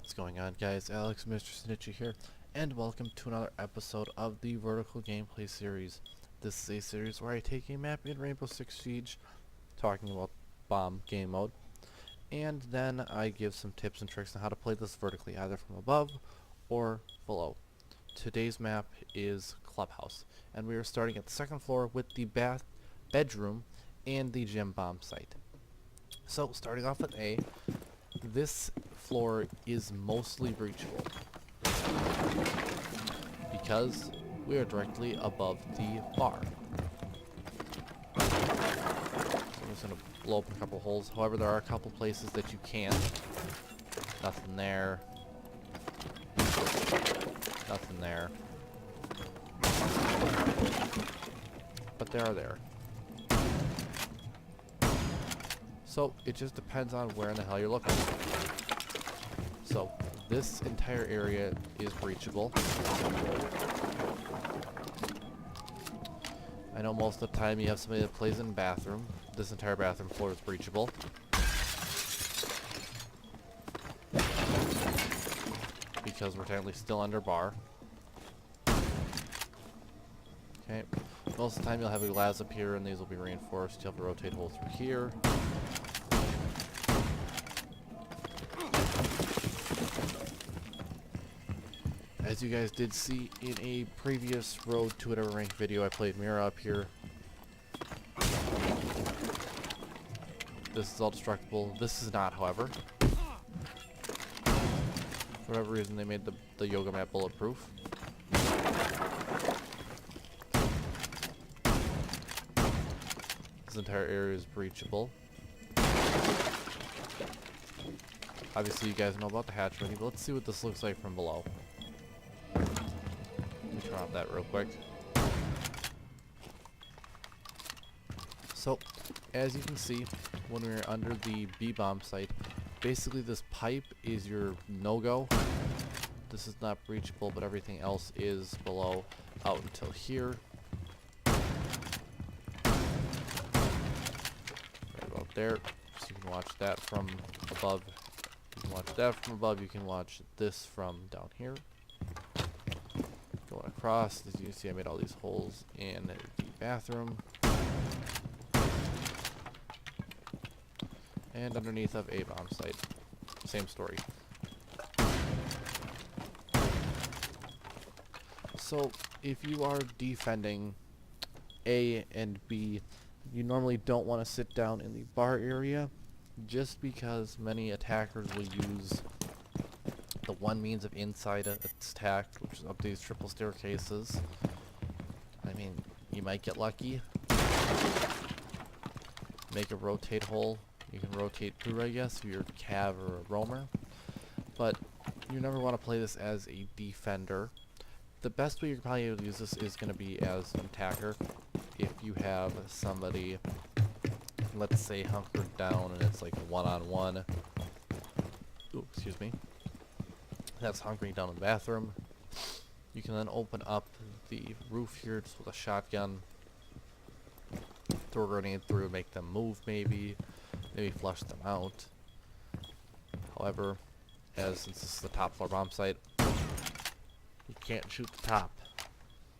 What's going on, guys? Alex, Mr.Snitchy here, and welcome to another episode of the Vertical Gameplay series. This is a series where I take a map in Rainbow Six Siege, talking about bomb game mode, and then I give some tips and tricks on how to play this vertically, either from above or below. Today's map is Clubhouse, and we are starting at the second floor with the bedroom and the gym bomb site. So, starting off with A, this floor is mostly breachable because we are directly above the bar. So I'm just going to blow up a couple holes. However, there are a couple places that you can't. Nothing there. Nothing there. But they are there. So it just depends on where in the hell you're looking. So this entire area is breachable. I know most of the time you have somebody that plays in the bathroom. This entire bathroom floor is breachable. Because we're technically still under bar. Okay. Most of the time you'll have a glass up here and these will be reinforced. You'll have a rotate hole through here. As you guys did see in a previous Road to Whatever Rank video, I played Mirror up here. This is all destructible. This is not, however. For whatever reason, they made the yoga mat bulletproof. This entire area is breachable. Obviously, you guys know about the hatch already, but let's see what this looks like from below. Turn off that real quick. So, as you can see, when we're under the B-bomb site, basically this pipe is your no-go. This is not breachable, but everything else is below out until here. Right about there. So you can watch that from above. You can watch that from above. You can watch this from down here. Going across, as you can see, I made all these holes in the bathroom. And underneath of a bomb site. Same story. So, if you are defending A and B, you normally don't want to sit down in the bar area, just because many attackers will use the one means of inside attack, which is up these triple staircases. I mean, you might get lucky. Make a rotate hole. You can rotate through, I guess, if you're a cav or a roamer. But you never want to play this as a defender. The best way you're probably able to use this is going to be as an attacker. If you have somebody, let's say, hunkered down and it's like a one-on-one. Ooh, excuse me. That's hunkering down in the bathroom. You can then open up the roof here just with a shotgun. Throw a grenade through, make them move maybe flush them out. However, since this is the top floor bomb site, you can't shoot the top.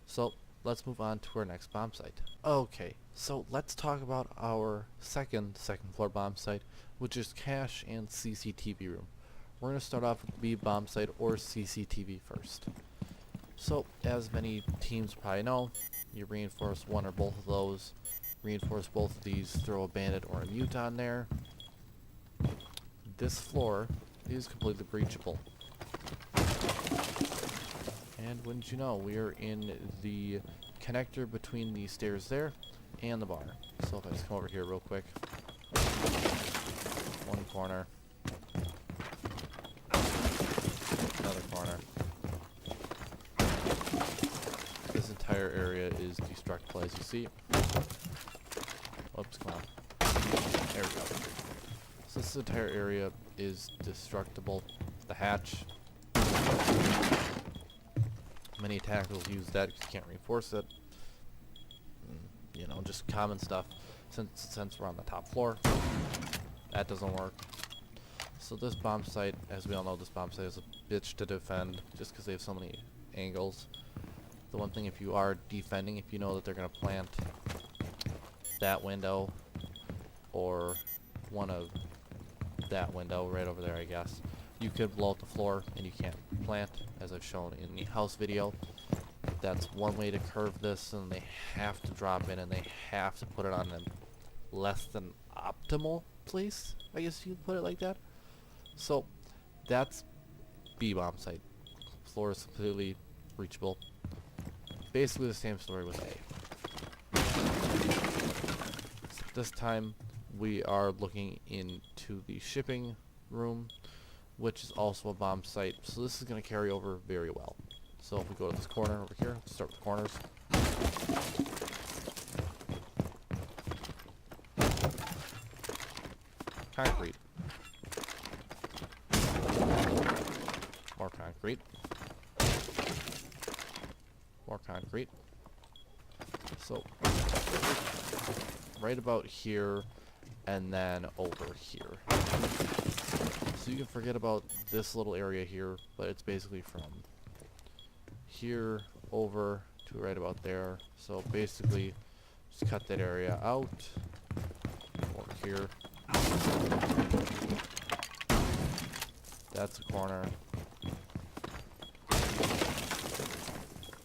So let's move on to our next bomb site. Okay, so let's talk about our second floor bomb site, which is cache and CCTV room. We're going to start off with B bomb site or CCTV first. So, as many teams probably know, you reinforce one or both of those. Reinforce both of these, throw a bandit or a mute on there. This floor is completely breachable. And wouldn't you know, we are in the connector between the stairs there and the bar. So if I just come over here real quick. One corner. Another corner. This entire area is destructible, as you see. Oops, come on. There we go. So this entire area is destructible. The hatch. Many attackers will use that because you can't reinforce it. You know, just common stuff. Since we're on the top floor, that doesn't work. So this bomb site, as we all know, this bomb site is a bitch to defend just because they have so many angles. The one thing, if you are defending, if you know that they're going to plant that window or one of that window right over there, I guess, you could blow out the floor and you can't plant, as I've shown in the house video. That's one way to curve this, and they have to drop in and they have to put it on a less than optimal place, I guess you could put it like that. So that's B bomb site. Floor is completely reachable. Basically the same story with A. This time we are looking into the shipping room, which is also a bomb site. So this is going to carry over very well. So if we go to this corner over here, let's start with the corners. Concrete. More concrete. More concrete. So right about here and then over here. So you can forget about this little area here, but it's basically from here over to right about there. So basically just cut that area out. Over here. That's a corner.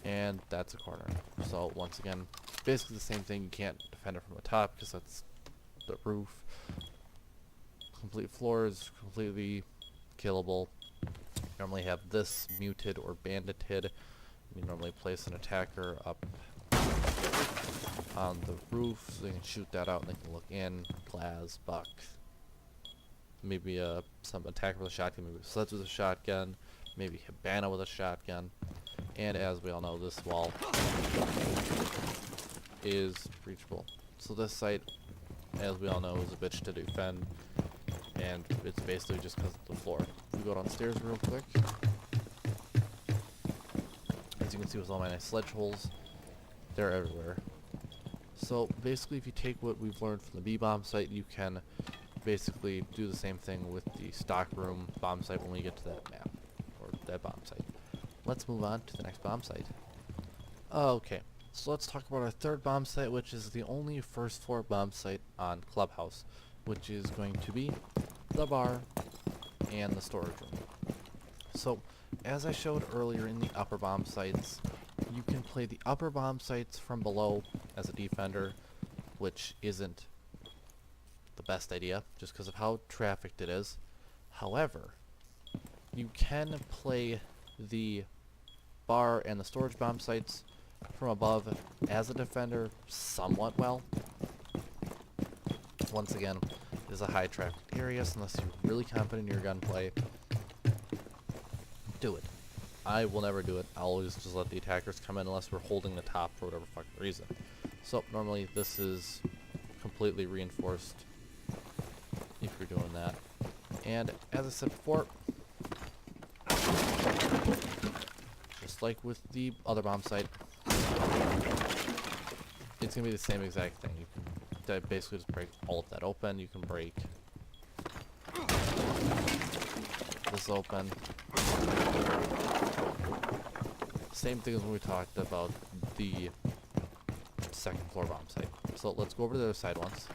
And that's a corner. So once again, basically the same thing. You can't defend it from the top because that's the roof. Complete floor is completely killable. Normally have this muted or bandited. You normally place an attacker up on the roof so they can shoot that out and they can look in. Glass, buck. Maybe some attacker with a shotgun, maybe Sledge with a shotgun, maybe Habana with a shotgun. And as we all know, this wall is reachable. So this site, as we all know, is a bitch to defend, and it's basically just because of the floor. We go downstairs real quick. As you can see with all my nice sledge holes, they're everywhere. So basically, if you take what we've learned from the B-bomb site, you can basically do the same thing with the stock room bomb site when we get to that map, or that bomb site. Let's move on to the next bomb site. Okay, so let's talk about our third bomb site, which is the only first floor bomb site on Clubhouse, which is going to be the bar and the storage room. So, as I showed earlier in the upper bomb sites, you can play the upper bomb sites from below as a defender, which isn't the best idea, just because of how trafficked it is. However, you can play the bar and the storage bomb sites from above as a defender somewhat well. Once again, it is a high trafficked area, so unless you're really confident in your gunplay, do it. I will never do it. I'll always just let the attackers come in unless we're holding the top for whatever fucking reason. So normally this is completely reinforced if you're doing that. And as I said before, just like with the other bomb site, it's going to be the same exact thing. You can basically just break all of that open. You can break this open. Same thing as when we talked about the second floor bomb site. So let's go over to the other side once.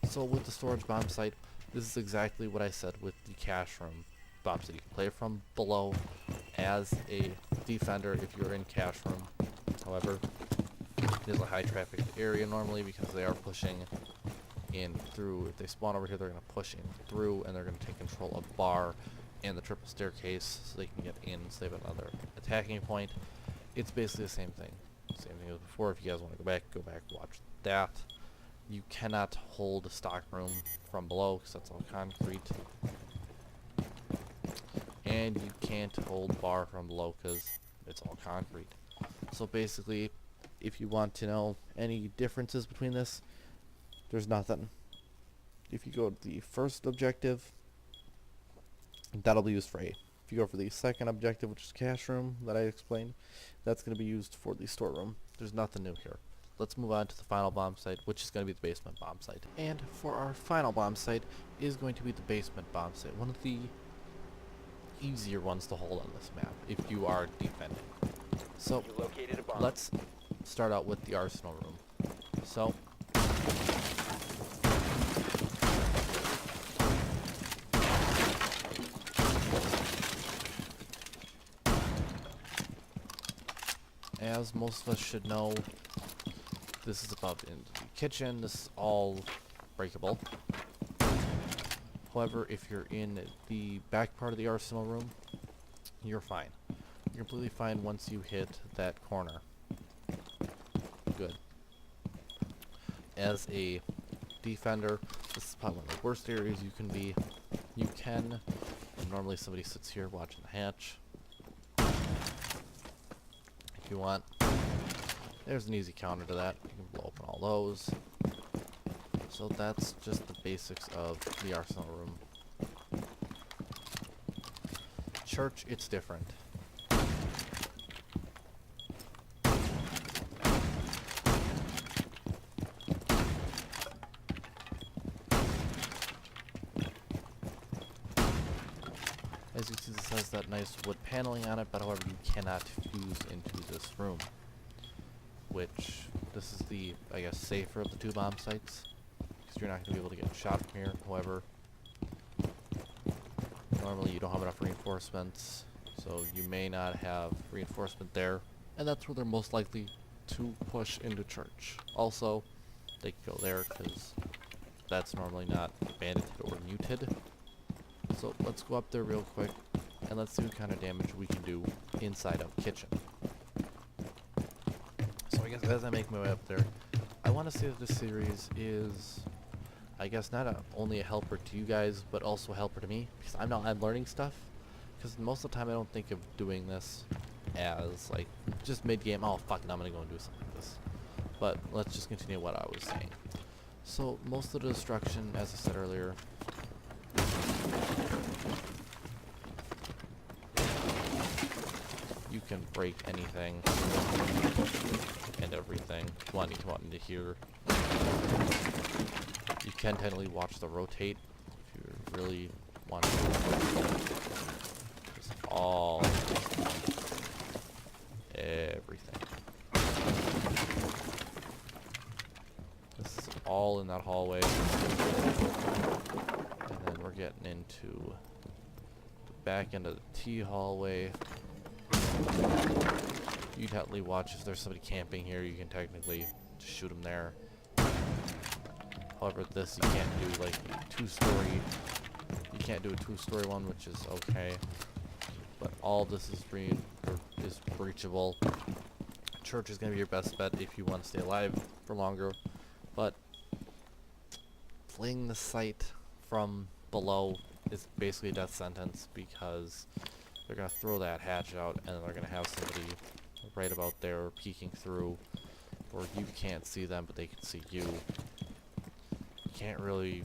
So with the storage bomb site, this is exactly what I said with the cache room bomb site. You can play it from below as a defender if you're in cache room. However, it is a high traffic area normally because they are pushing in through. If they spawn over here, they're going to push in through, and they're going to take control of bar and the triple staircase so they can get in, so they have another attacking point. It's basically the same thing. Same thing as before. If you guys want to go back, watch that. You cannot hold a stock room from below because that's all concrete. And you can't hold bar from below because it's all concrete. So basically, if you want to know any differences between this, there's nothing. If you go to the first objective, that'll be used for A. If you go for the second objective, which is cash room that I explained, that's going to be used for the storeroom. There's nothing new here. Let's move on to the final bomb site, which is going to be the basement bomb site. And for our final bomb site is going to be the basement bomb site, one of the easier ones to hold on this map if you are defending. So let's start out with the arsenal room. So as most of us should know, this is above in the kitchen. This is all breakable. However, if you're in the back part of the arsenal room, you're fine. You're completely fine once you hit that corner. Good. As a defender, this is probably one of the worst areas you can be. You can, normally somebody sits here watching the hatch. If you want, there's an easy counter to that. You can blow open all those. So that's just the basics of the arsenal room. Church, it's different. As you see, this has that nice wood paneling on it, but however, you cannot fuse into this room. Which, this is the, I guess, safer of the two bomb sites, because you're not going to be able to get shot from here. However, normally you don't have enough reinforcements, so you may not have reinforcement there, and that's where they're most likely to push into church. Also, they can go there, because that's normally not banded or muted. So let's go up there real quick, and let's see what kind of damage we can do inside of kitchen. So I guess as I make my way up there, I want to say that this series is, I guess, not only a helper to you guys, but also a helper to me, because I'm learning stuff. Because most of the time I don't think of doing this as, like, just mid-game, oh fuck it, I'm going to go and do something like this. But let's just continue what I was saying. So most of the destruction, as I said earlier, you can break anything and everything wanting to hear. You can technically watch the rotate if you really want to. Just all everything. This is all in that hallway. And then we're getting into the back end of the T hallway. You can technically watch if there's somebody camping here. You can technically just shoot them there. However, this you can't do like a two-story. You can't do a two-story one, which is okay. But all this is breachable. Church is gonna be your best bet if you want to stay alive for longer. But fleeing the site from below is basically a death sentence, because they're going to throw that hatch out, and they're going to have somebody right about there peeking through, or you can't see them, but they can see you. You can't really,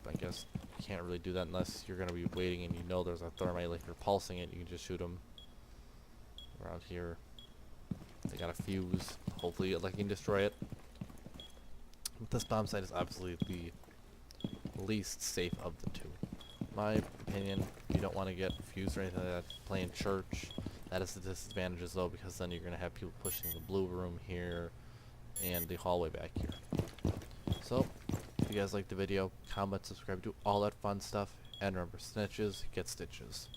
I guess, you can't really do that unless you're going to be waiting and you know there's a thermite, like you're pulsing it, you can just shoot them. Around here, they got a fuse, hopefully it can destroy it. But this bomb site is obviously the least safe of the two. My opinion, you don't want to get fused or anything like that playing church. That is the disadvantages though, because then you're going to have people pushing the blue room here and the hallway back here. So, if you guys liked the video, comment, subscribe, do all that fun stuff, and remember, snitches get stitches.